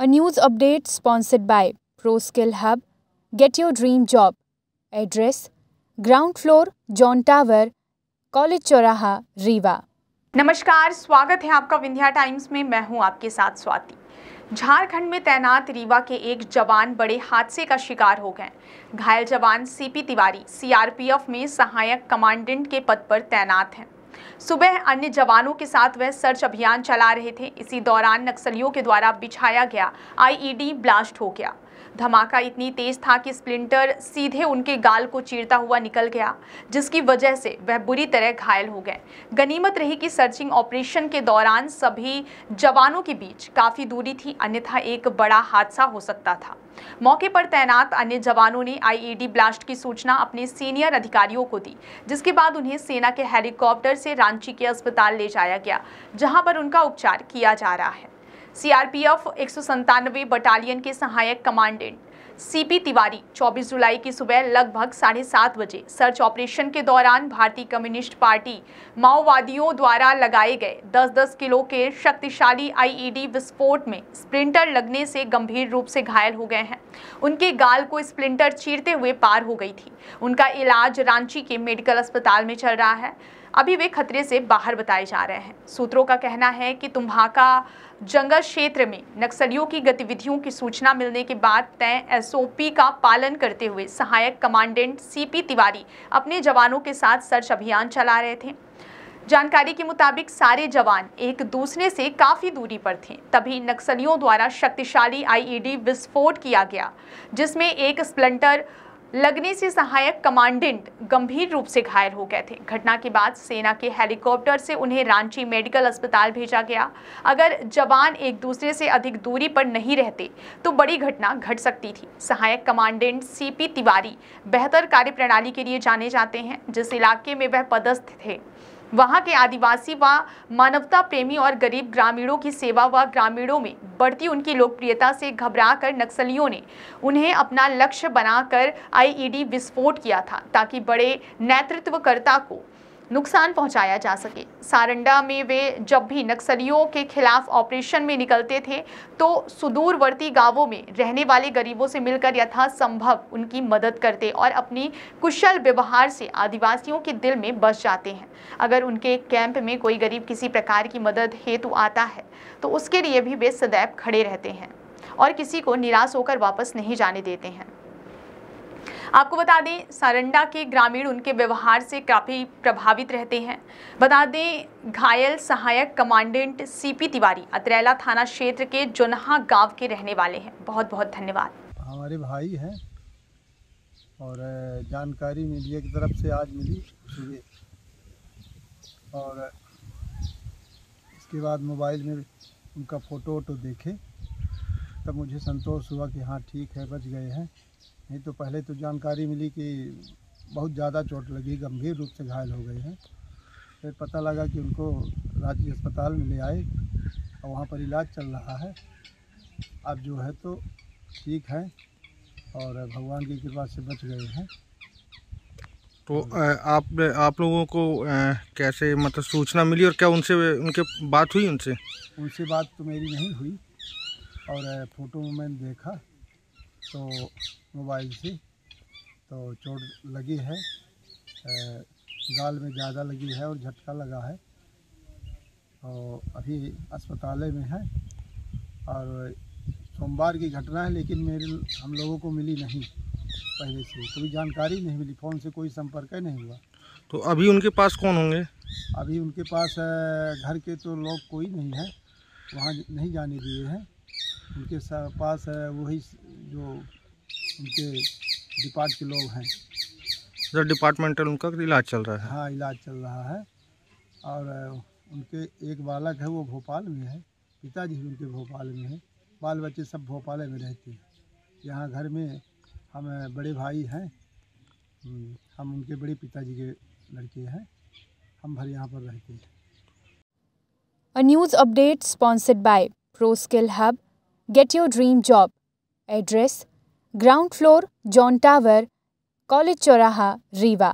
A news update sponsored by ProSkill Hub. Get your dream job. Address: Ground floor, John Tower, college चौराहा, रीवा। नमस्कार, स्वागत है आपका Vindhya times में। मैं हूं आपके साथ स्वाति। झारखंड में तैनात रीवा के एक जवान बड़े हादसे का शिकार हो गए। घायल जवान सीपी तिवारी सीआरपीएफ में सहायक कमांडेंट के पद पर तैनात हैं। सुबह अन्य जवानों के साथ वह सर्च अभियान चला रहे थे। इसी दौरान नक्सलियों के द्वारा बिछाया गया आईईडी ब्लास्ट हो गया। धमाका इतनी तेज था कि स्प्लिंटर सीधे उनके गाल को चीरता हुआ निकल गया, जिसकी वजह से वह बुरी तरह घायल हो गए। गनीमत रही कि सर्चिंग ऑपरेशन के दौरान सभी जवानों के बीच काफ़ी दूरी थी, अन्यथा एक बड़ा हादसा हो सकता था। मौके पर तैनात अन्य जवानों ने आईईडी ब्लास्ट की सूचना अपने सीनियर अधिकारियों को दी, जिसके बाद उन्हें सेना के हेलीकॉप्टर से रांची के अस्पताल ले जाया गया, जहां पर उनका उपचार किया जा रहा है। सीआरपीएफ 197 बटालियन के सहायक कमांडेंट सीपी तिवारी 24 जुलाई की सुबह लगभग 7:30 बजे सर्च ऑपरेशन के दौरान भारतीय कम्युनिस्ट पार्टी माओवादियों द्वारा लगाए गए 10-10 किलो के शक्तिशाली आईईडी विस्फोट में स्प्लिंटर लगने से गंभीर रूप से घायल हो गए हैं। उनके गाल को स्प्लिंटर चीरते हुए पार हो गई थी। उनका इलाज रांची के मेडिकल अस्पताल में चल रहा है। अभी वे खतरे से बाहर बताए जा रहे हैं। सूत्रों का कहना है कि तुम्भाका जंगल क्षेत्र में नक्सलियों की गतिविधियों की सूचना मिलने के बाद तय एसओपी का पालन करते हुए सहायक कमांडेंट सीपी तिवारी अपने जवानों के साथ सर्च अभियान चला रहे थे। जानकारी के मुताबिक सारे जवान एक दूसरे से काफी दूरी पर थे, तभी नक्सलियों द्वारा शक्तिशाली आईईडी विस्फोट किया गया, जिसमें एक स्प्लिंटर लगने से सहायक कमांडेंट गंभीर रूप से घायल हो गए थे। घटना के बाद सेना के हेलीकॉप्टर से उन्हें रांची मेडिकल अस्पताल भेजा गया। अगर जवान एक दूसरे से अधिक दूरी पर नहीं रहते तो बड़ी घटना घट सकती थी। सहायक कमांडेंट सीपी तिवारी बेहतर कार्यप्रणाली के लिए जाने जाते हैं। जिस इलाके में वह पदस्थ थे, वहां के आदिवासी व मानवता प्रेमी और गरीब ग्रामीणों की सेवा व ग्रामीणों में बढ़ती उनकी लोकप्रियता से घबराकर नक्सलियों ने उन्हें अपना लक्ष्य बनाकर आईईडी विस्फोट किया था, ताकि बड़े नेतृत्वकर्ता को नुकसान पहुंचाया जा सके। सारंडा में वे जब भी नक्सलियों के खिलाफ ऑपरेशन में निकलते थे तो सुदूरवर्ती गांवों में रहने वाले गरीबों से मिलकर यथासंभव उनकी मदद करते और अपनी कुशल व्यवहार से आदिवासियों के दिल में बस जाते हैं। अगर उनके कैंप में कोई गरीब किसी प्रकार की मदद हेतु आता है तो उसके लिए भी वे सदैव खड़े रहते हैं और किसी को निराश होकर वापस नहीं जाने देते हैं। आपको बता दें, सारंडा के ग्रामीण उनके व्यवहार से काफ़ी प्रभावित रहते हैं। बता दें, घायल सहायक कमांडेंट सीपी तिवारी अतरैला थाना क्षेत्र के जुनहा गांव के रहने वाले हैं। बहुत बहुत धन्यवाद। हमारे भाई हैं और जानकारी मीडिया की तरफ से आज मिली सुबह, और इसके बाद मोबाइल में उनका फ़ोटो देखे तब मुझे संतोष हुआ कि हाँ ठीक है, बच गए हैं। नहीं तो पहले तो जानकारी मिली कि बहुत ज़्यादा चोट लगी, गंभीर रूप से घायल हो गए हैं। फिर पता लगा कि उनको रांची अस्पताल में ले आए और वहाँ पर इलाज चल रहा है। अब जो है तो ठीक है और भगवान की कृपा से बच गए हैं। तो आप लोगों को कैसे मतलब सूचना मिली और क्या उनके बात हुई उनसे? उनसे बात तो मेरी नहीं हुई, और फ़ोटो मैंने देखा तो मोबाइल से तो चोट लगी है, गाल में ज़्यादा लगी है और झटका लगा है, और अभी अस्पताल में है। और सोमवार की घटना है, लेकिन हम लोगों को मिली नहीं, पहले से कोई जानकारी नहीं मिली, फ़ोन से कोई संपर्क नहीं हुआ। तो अभी उनके पास कौन होंगे? अभी उनके पास घर के तो लोग कोई नहीं है, वहाँ नहीं जाने दिए हैं। उनके पास वही जो उनके डिपार्ट के लोग हैं। सर, डिपार्टमेंटल उनका इलाज चल रहा है? हाँ, इलाज चल रहा है। और उनके एक बालक है, वो भोपाल में है, पिताजी भी उनके भोपाल में है, बाल बच्चे सब भोपाल में रहते हैं। यहाँ घर में हम बड़े भाई हैं, हम उनके बड़े पिताजी के लड़के हैं, हम भर यहाँ पर रहते हैं। A news update sponsored by ProSkill Hub. Get your dream job. Address: Ground floor, John Tower, college चौराहा, रीवा।